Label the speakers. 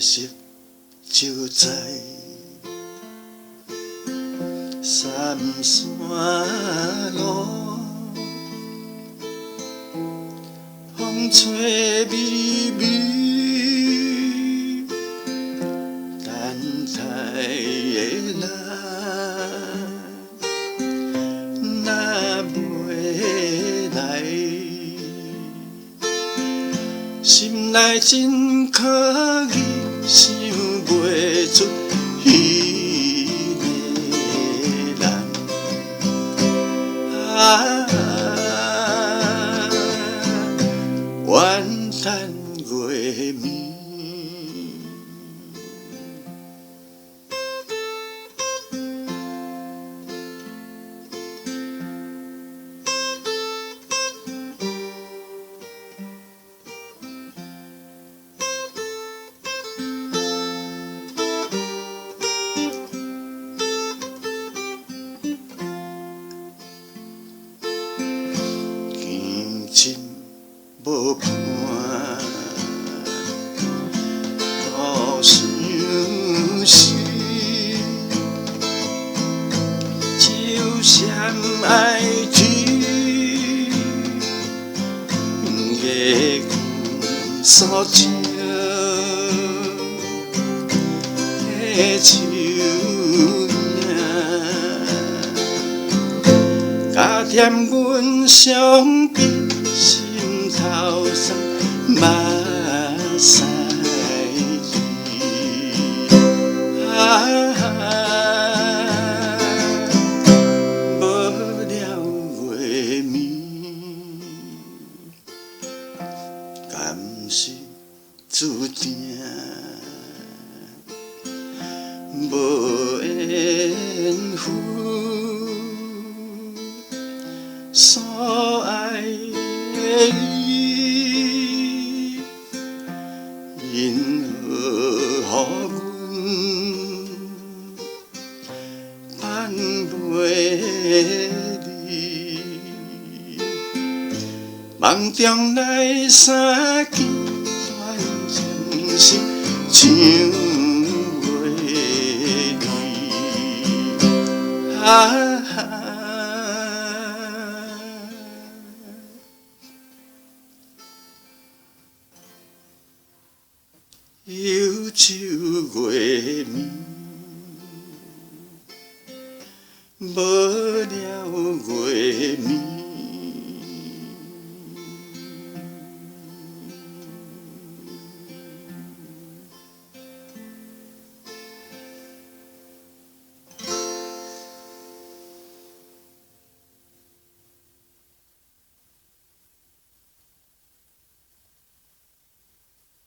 Speaker 1: 色就在三山路，风吹微微，等待的人若袂来，心内真可疑，想袂出彼个人。怨叹月暝。情无伴，互相思，就闪爱天，月光扫尽的树影。加添阮伤悲，心头酸目屎无了月暝，敢是注定无缘分？所爱的你，因何予阮挽袂离？梦中来相见，断肠心像袂离。忧愁月暝，无了月暝。